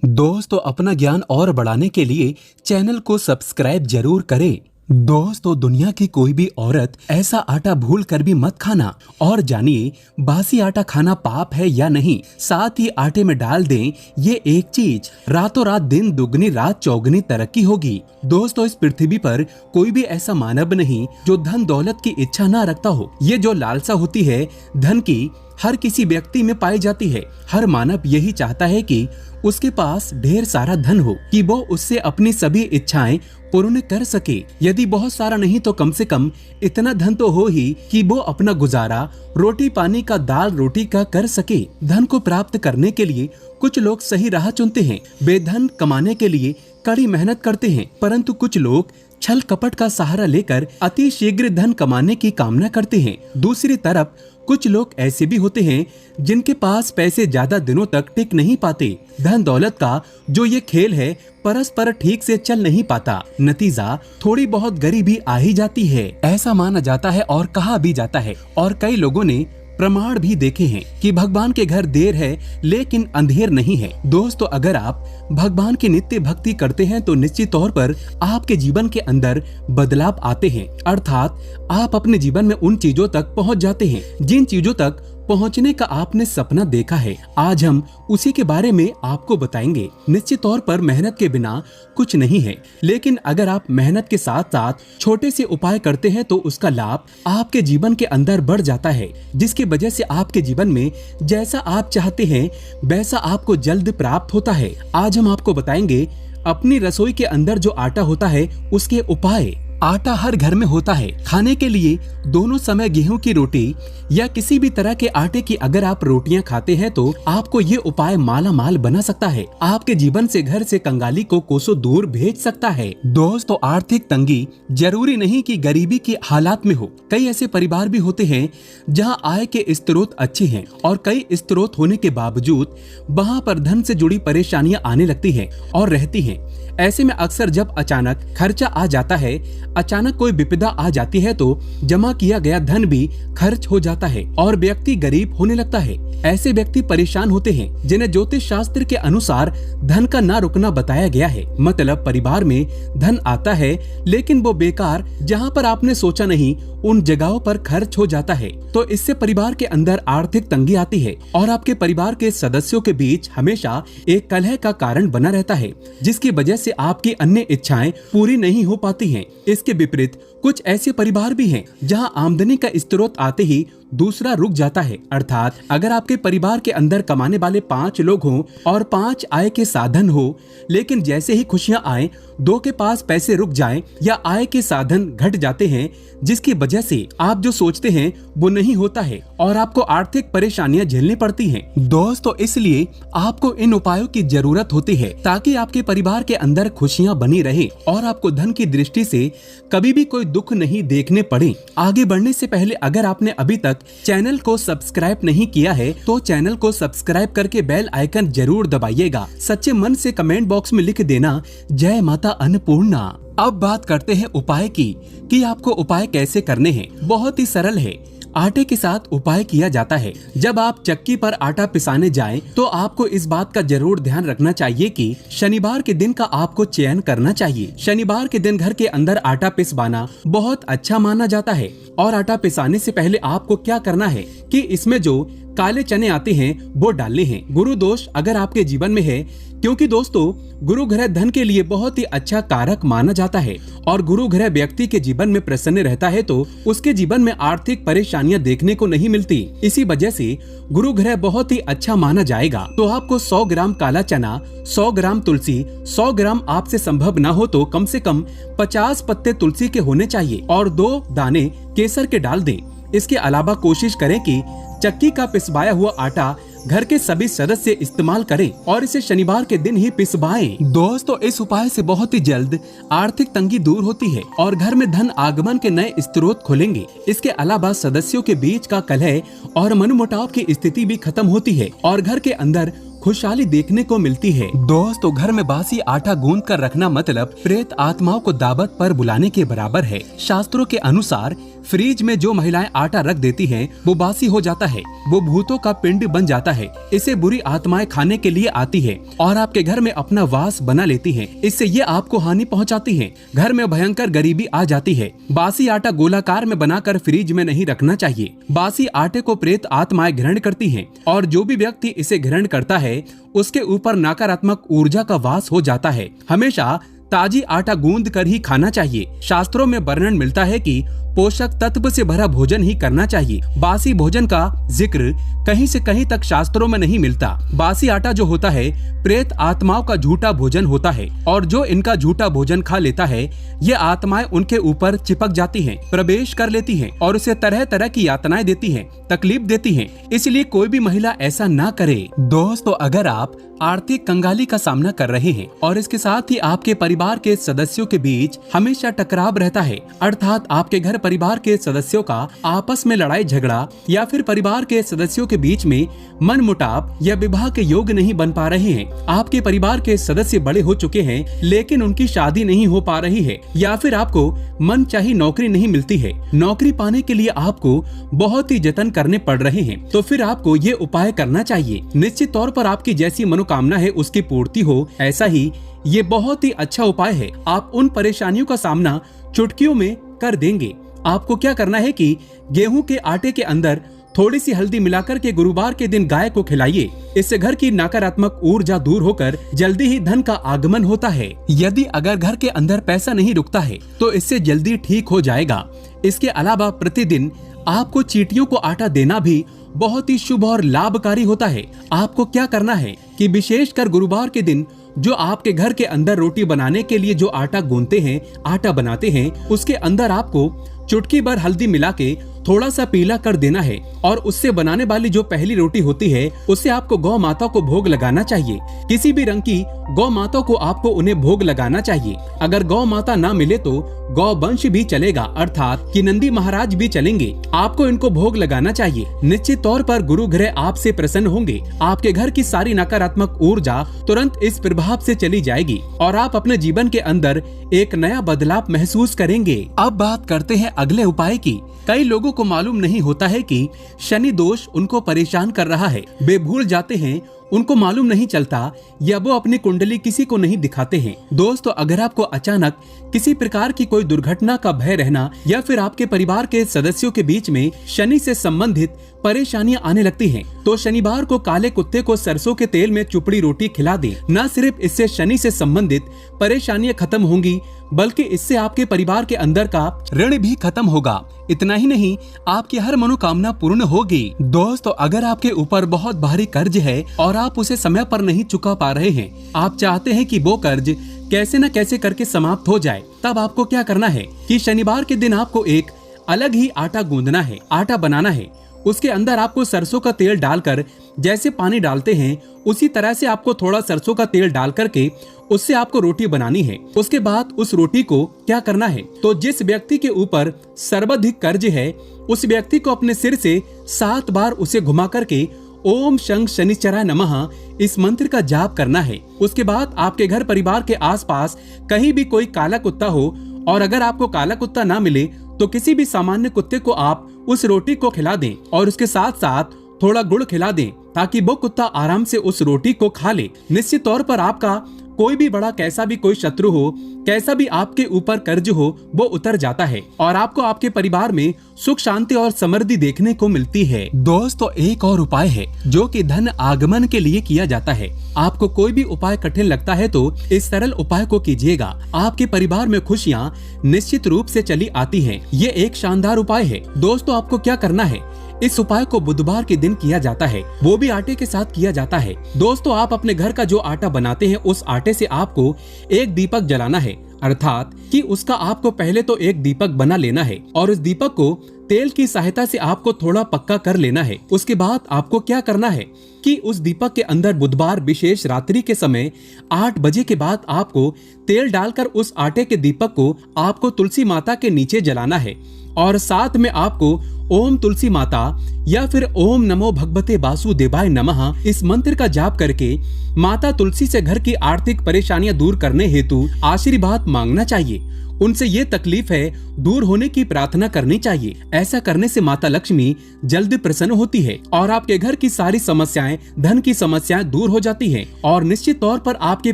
दोस्तों, अपना ज्ञान और बढ़ाने के लिए चैनल को सब्सक्राइब जरूर करें। दोस्तों, दुनिया की कोई भी औरत ऐसा आटा भूल कर भी मत खाना और जानिए बासी आटा खाना पाप है या नहीं। साथ ही आटे में डाल दें ये एक चीज, रातों रात दिन दुगनी रात चौगनी तरक्की होगी। दोस्तों, इस पृथ्वी पर कोई भी ऐसा मानव नहीं जो धन दौलत की इच्छा ना रखता हो। ये जो लालसा होती है धन की हर किसी व्यक्ति में पाई जाती है। हर मानव यही चाहता है कि उसके पास ढेर सारा धन हो कि वो उससे अपनी सभी इच्छाएं पूर्ण कर सके। यदि बहुत सारा नहीं तो कम से कम इतना धन तो हो ही कि वो अपना गुजारा रोटी पानी का दाल रोटी का कर सके। धन को प्राप्त करने के लिए कुछ लोग सही राह चुनते हैं, बेधन कमाने के लिए कड़ी मेहनत करते हैं, परंतु कुछ लोग छल कपट का सहारा लेकर अति शीघ्र धन कमाने की कामना करते हैं। दूसरी तरफ कुछ लोग ऐसे भी होते हैं जिनके पास पैसे ज्यादा दिनों तक टिक नहीं पाते। धन दौलत का जो ये खेल है परस्पर ठीक से चल नहीं पाता। नतीजा थोड़ी बहुत गरीबी आ ही जाती है, ऐसा माना जाता है और कहा भी जाता है। और कई लोगों ने प्रमाण भी देखे हैं कि भगवान के घर देर है लेकिन अंधेर नहीं है। दोस्तों, अगर आप भगवान की नित्य भक्ति करते हैं तो निश्चित तौर पर आपके जीवन के अंदर बदलाव आते हैं, अर्थात आप अपने जीवन में उन चीजों तक पहुंच जाते हैं जिन चीजों तक पहुंचने का आपने सपना देखा है। आज हम उसी के बारे में आपको बताएंगे। निश्चित तौर पर मेहनत के बिना कुछ नहीं है, लेकिन अगर आप मेहनत के साथ साथ छोटे से उपाय करते हैं तो उसका लाभ आपके जीवन के अंदर बढ़ जाता है, जिसकी वजह से आपके जीवन में जैसा आप चाहते हैं वैसा आपको जल्द प्राप्त होता है। आज हम आपको बताएंगे अपनी रसोई के अंदर जो आटा होता है उसके उपाय। आटा हर घर में होता है। खाने के लिए दोनों समय गेहूं की रोटी या किसी भी तरह के आटे की अगर आप रोटियां खाते हैं तो आपको ये उपाय माला माल बना सकता है। आपके जीवन से घर से कंगाली को कोसों दूर भेज सकता है। दोस्तों, आर्थिक तंगी जरूरी नहीं कि गरीबी के हालात में हो। कई ऐसे परिवार भी होते हैं जहां आय के स्रोत अच्छे हैं और कई स्रोत होने के बावजूद वहां पर धन से जुड़ी परेशानियां आने लगती है और रहती है। ऐसे में अक्सर जब अचानक खर्चा आ जाता है, अचानक कोई विपदा आ जाती है तो जमा किया गया धन भी खर्च हो जाता है और व्यक्ति गरीब होने लगता है। ऐसे व्यक्ति परेशान होते हैं जिन्हें ज्योतिष शास्त्र के अनुसार धन का ना रुकना बताया गया है। मतलब परिवार में धन आता है लेकिन वो बेकार जहाँ पर आपने सोचा नहीं उन जगहों पर खर्च हो जाता है, तो इससे परिवार के अंदर आर्थिक तंगी आती है और आपके परिवार के सदस्यों के बीच हमेशा एक कलह का कारण बना रहता है, जिसकी वजह से आपकी अन्य इच्छाएं पूरी नहीं हो पाती हैं। इसके विपरीत कुछ ऐसे परिवार भी हैं जहां आमदनी का स्रोत आते ही दूसरा रुक जाता है, अर्थात अगर आपके परिवार के अंदर कमाने वाले 5 लोग हों और 5 आय के साधन हो, लेकिन जैसे ही खुशियां आए 2 के पास पैसे रुक जाएं या आय के साधन घट जाते हैं, जिसकी वजह से आप जो सोचते हैं वो नहीं होता है और आपको आर्थिक परेशानियां झेलनी पड़ती हैं। दोस्तों, इसलिए आपको इन उपायों की जरूरत होती है ताकि आपके परिवार के अंदर खुशियां बनी रहे और आपको धन की दृष्टि से कभी भी कोई दुख नहीं देखने पड़े। आगे बढ़ने से पहले अगर आपने अभी तक चैनल को सब्सक्राइब नहीं किया है तो चैनल को सब्सक्राइब करके बेल आइकन जरूर दबाइएगा। सच्चे मन से कमेंट बॉक्स में लिख देना जय माता अन्नपूर्णा। अब बात करते हैं उपाय की कि आपको उपाय कैसे करने हैं। बहुत ही सरल है। आटे के साथ उपाय किया जाता है। जब आप चक्की पर आटा पिसाने जाएं, तो आपको इस बात का जरूर ध्यान रखना चाहिए कि शनिवार के दिन का आपको चयन करना चाहिए। शनिवार के दिन घर के अंदर आटा पिसवाना बहुत अच्छा माना जाता है और आटा पिसाने से पहले आपको क्या करना है कि इसमें जो काले चने आते हैं वो डालने हैं। गुरु दोष अगर आपके जीवन में है, क्योंकि दोस्तों गुरु ग्रह धन के लिए बहुत ही अच्छा कारक माना जाता है और गुरु ग्रह व्यक्ति के जीवन में प्रसन्न रहता है तो उसके जीवन में आर्थिक परेशानियां देखने को नहीं मिलती। इसी वजह से गुरु ग्रह बहुत ही अच्छा माना जाएगा। तो आपको 100 ग्राम काला चना, 100 ग्राम तुलसी, 100 ग्राम आपसे संभव ना हो तो कम से कम 50 पत्ते तुलसी के होने चाहिए और 2 दाने केसर के डाल दें। इसके अलावा कोशिश करें कि चक्की का पिसवाया हुआ आटा घर के सभी सदस्य इस्तेमाल करें और इसे शनिवार के दिन ही पिसवाएं। दोस्तों, इस उपाय से बहुत ही जल्द आर्थिक तंगी दूर होती है और घर में धन आगमन के नए स्रोत खुलेंगे। इसके अलावा सदस्यों के बीच का कलह और मनमुटाव की स्थिति भी खत्म होती है और घर के अंदर खुशहाली देखने को मिलती है। दोस्तों, घर में बासी आटा गूंद कर रखना मतलब प्रेत आत्माओं को दावत पर बुलाने के बराबर है। शास्त्रों के अनुसार फ्रिज में जो महिलाएं आटा रख देती हैं, वो बासी हो जाता है, वो भूतों का पिंड बन जाता है। इसे बुरी आत्माएं खाने के लिए आती है और आपके घर में अपना वास बना लेती हैं। इससे ये आपको हानि पहुंचाती हैं। घर में भयंकर गरीबी आ जाती है। बासी आटा गोलाकार में बनाकर फ्रिज में नहीं रखना चाहिए। बासी आटे को प्रेत आत्माएं ग्रहण करती हैं और जो भी व्यक्ति इसे ग्रहण करता है उसके ऊपर नकारात्मक ऊर्जा का वास हो जाता है। हमेशा ताजी आटा गूंद कर ही खाना चाहिए। शास्त्रों में वर्णन मिलता है कि पोषक तत्व से भरा भोजन ही करना चाहिए। बासी भोजन का जिक्र कहीं से कहीं तक शास्त्रों में नहीं मिलता। बासी आटा जो होता है प्रेत आत्माओं का झूठा भोजन होता है और जो इनका झूठा भोजन खा लेता है ये आत्माएं उनके ऊपर चिपक जाती हैं, प्रवेश कर लेती हैं और उसे तरह तरह की यातनाएं देती हैं, तकलीफ देती हैं। इसलिए कोई भी महिला ऐसा ना करे। दोस्तों, अगर आप आर्थिक कंगाली का सामना कर रहे हैं और इसके साथ ही आपके परिवार के सदस्यों के बीच हमेशा टकराव रहता है, अर्थात आपके घर परिवार के सदस्यों का आपस में लड़ाई झगड़ा या फिर परिवार के सदस्यों के बीच में मनमुटाव या विवाह के योग नहीं बन पा रहे हैं, आपके परिवार के सदस्य बड़े हो चुके हैं लेकिन उनकी शादी नहीं हो पा रही है, या फिर आपको मनचाही नौकरी नहीं मिलती है, नौकरी पाने के लिए आपको बहुत ही जतन करने पड़ रहे हैं, तो फिर आपको ये उपाय करना चाहिए। निश्चित तौर पर आपकी जैसी मनोकामना है उसकी पूर्ति हो, ऐसा ही ये बहुत ही अच्छा उपाय है। आप उन परेशानियों का सामना चुटकियों में कर देंगे। आपको क्या करना है कि गेहूं के आटे के अंदर थोड़ी सी हल्दी मिलाकर के गुरुवार के दिन गाय को खिलाइए। इससे घर की नकारात्मक ऊर्जा दूर होकर जल्दी ही धन का आगमन होता है। यदि अगर घर के अंदर पैसा नहीं रुकता है तो इससे जल्दी ठीक हो जाएगा। इसके अलावा प्रतिदिन आपको चींटियों को आटा देना भी बहुत ही शुभ और लाभकारी होता है। आपको क्या करना है कि विशेषकर गुरुवार के दिन जो आपके घर के अंदर रोटी बनाने के लिए जो आटा गूंथते हैं, आटा बनाते हैं, उसके अंदर आपको चुटकी भर हल्दी मिला के थोड़ा सा पीला कर देना है और उससे बनाने वाली जो पहली रोटी होती है उससे आपको गौ माता को भोग लगाना चाहिए। किसी भी रंग की गौ माता को आपको उन्हें भोग लगाना चाहिए। अगर गौ माता ना मिले तो गौ वंश भी चलेगा, अर्थात कि नंदी महाराज भी चलेंगे। आपको इनको भोग लगाना चाहिए। निश्चित तौर पर गुरु ग्रह आपसे प्रसन्न होंगे। आपके घर की सारी नकारात्मक ऊर्जा तुरंत इस प्रभाव से चली जाएगी और आप अपने जीवन के अंदर एक नया बदलाव महसूस करेंगे। अब बात करते हैं अगले उपाय की। कई लोगों को मालूम नहीं होता है कि शनि दोष उनको परेशान कर रहा है। वे भूल जाते हैं, उनको मालूम नहीं चलता या वो अपनी कुंडली किसी को नहीं दिखाते हैं। दोस्तों, अगर आपको अचानक किसी प्रकार की कोई दुर्घटना का भय रहना या फिर आपके परिवार के सदस्यों के बीच में शनि से संबंधित परेशानियां आने लगती हैं, तो शनिवार को काले कुत्ते को सरसों के तेल में चुपड़ी रोटी खिला दें। न सिर्फ इससे शनि से संबंधित परेशानियां खत्म होंगी बल्कि इससे आपके परिवार के अंदर का ऋण भी खत्म होगा। इतना ही नहीं, आपकी हर मनोकामना पूर्ण होगी। दोस्तों, अगर आपके ऊपर बहुत भारी कर्ज है और आप उसे समय पर नहीं चुका पा रहे हैं, आप चाहते हैं कि वो कर्ज कैसे न कैसे करके समाप्त हो जाए, तब आपको क्या करना है कि शनिवार के दिन आपको एक अलग ही आटा गूंदना है, आटा बनाना है। उसके अंदर आपको सरसों का तेल डालकर, जैसे पानी डालते हैं उसी तरह से आपको थोड़ा सरसों का तेल डाल करके उससे आपको रोटी बनानी है। उसके बाद उस रोटी को क्या करना है, तो जिस व्यक्ति के ऊपर सर्वाधिक कर्ज है उस व्यक्ति को अपने सिर से 7 बार उसे घुमा करके ओम शं शनिश्चराय नमः इस मंत्र का जाप करना है। उसके बाद आपके घर परिवार के आसपास कहीं भी कोई काला कुत्ता हो और अगर आपको काला कुत्ता ना मिले तो किसी भी सामान्य कुत्ते को आप उस रोटी को खिला दें और उसके साथ साथ थोड़ा गुड़ खिला दें ताकि वो कुत्ता आराम से उस रोटी को खा ले। निश्चित तौर पर आपका कोई भी बड़ा कैसा भी कोई शत्रु हो, कैसा भी आपके ऊपर कर्ज हो, वो उतर जाता है और आपको आपके परिवार में सुख शांति और समृद्धि देखने को मिलती है। दोस्तों, एक और उपाय है जो कि धन आगमन के लिए किया जाता है। आपको कोई भी उपाय कठिन लगता है तो इस सरल उपाय को कीजिएगा। आपके परिवार में खुशियाँ निश्चित रूप से चली आती है। ये एक शानदार उपाय है। दोस्तों, आपको क्या करना है, इस उपाय को बुधवार के दिन किया जाता है, वो भी आटे के साथ किया जाता है। दोस्तों, आप अपने घर का जो आटा बनाते हैं उस आटे से आपको एक दीपक जलाना है, अर्थात कि उसका आपको पहले तो एक दीपक बना लेना है और उस दीपक को तेल की सहायता से आपको थोड़ा पक्का कर लेना है। उसके बाद आपको क्या करना है कि उस दीपक के अंदर बुधवार विशेष रात्रि के समय 8 बजे के बाद आपको तेल डालकर उस आटे के दीपक को आपको तुलसी माता के नीचे जलाना है और साथ में आपको ओम तुलसी माता या फिर ओम नमो भगवते वासुदेवाय नमः इस मंत्र का जाप करके माता तुलसी से घर की आर्थिक परेशानियां दूर करने हेतु आशीर्वाद मांगना चाहिए। उनसे ये तकलीफ है दूर होने की प्रार्थना करनी चाहिए। ऐसा करने से माता लक्ष्मी जल्द प्रसन्न होती है और आपके घर की सारी समस्याएं, धन की समस्याएं दूर हो जाती हैं और निश्चित तौर पर आपके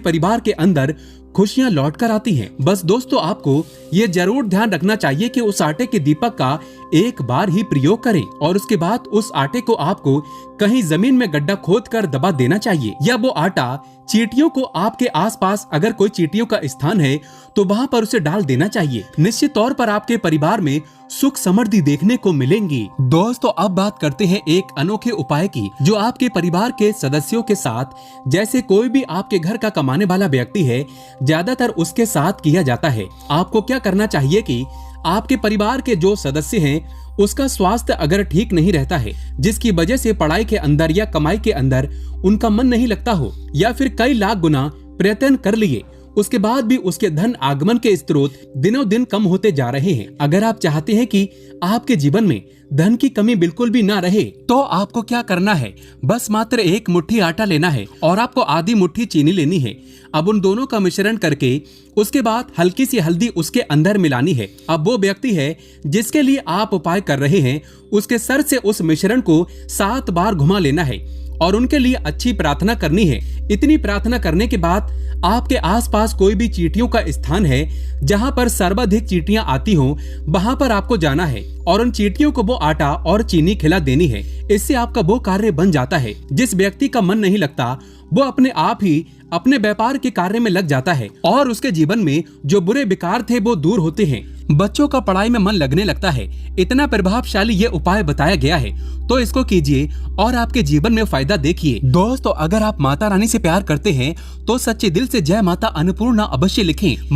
परिवार के अंदर खुशियां लौट कर आती हैं। बस दोस्तों, आपको ये जरूर ध्यान रखना चाहिए कि उस आटे के दीपक का एक बार ही प्रयोग करें और उसके बाद उस आटे को आपको कहीं जमीन में गड्ढा खोद कर दबा देना चाहिए, या वो आटा चींटियों को आपके आसपास अगर कोई चींटियों का स्थान है तो वहाँ पर उसे डाल देना चाहिए। निश्चित तौर पर आपके परिवार में सुख समृद्धि देखने को मिलेंगी। दोस्तों, अब बात करते हैं एक अनोखे उपाय की जो आपके परिवार के सदस्यों के साथ, जैसे कोई भी आपके घर का कमाने वाला व्यक्ति है, ज्यादातर उसके साथ किया जाता है। आपको क्या करना चाहिए कि आपके परिवार के जो सदस्य हैं उसका स्वास्थ्य अगर ठीक नहीं रहता है, जिसकी वजह से पढ़ाई के अंदर या कमाई के अंदर उनका मन नहीं लगता हो, या फिर कई लाख गुना प्रयत्न कर लिए उसके बाद भी उसके धन आगमन के स्रोत दिनों दिन कम होते जा रहे हैं। अगर आप चाहते हैं कि आपके जीवन में धन की कमी बिल्कुल भी ना रहे तो आपको क्या करना है, बस मात्र एक मुट्ठी आटा लेना है और आपको आधी मुट्ठी चीनी लेनी है। अब उन दोनों का मिश्रण करके उसके बाद हल्की सी हल्दी उसके अंदर मिलानी है। अब वो व्यक्ति है जिसके लिए आप उपाय कर रहे हैं, उसके सर से उस मिश्रण को 7 बार घुमा लेना है और उनके लिए अच्छी प्रार्थना करनी है। इतनी प्रार्थना करने के बाद आपके आसपास कोई भी चींटियों का स्थान है जहां पर सर्वाधिक चींटियां आती हों, वहां पर आपको जाना है और उन चींटियों को वो आटा और चीनी खिला देनी है। इससे आपका वो कार्य बन जाता है। जिस व्यक्ति का मन नहीं लगता वो अपने आप ही अपने व्यापार के कार्य में लग जाता है और उसके जीवन में जो बुरे विकार थे वो दूर होते हैं। बच्चों का पढ़ाई में मन लगने लगता है। इतना प्रभावशाली ये उपाय बताया गया है, तो इसको कीजिए और आपके जीवन में फायदा देखिए। दोस्तों, अगर आप माता रानी से प्यार करते हैं तो सच्चे दिल से जय माता अन्नपूर्णा अवश्य लिखें।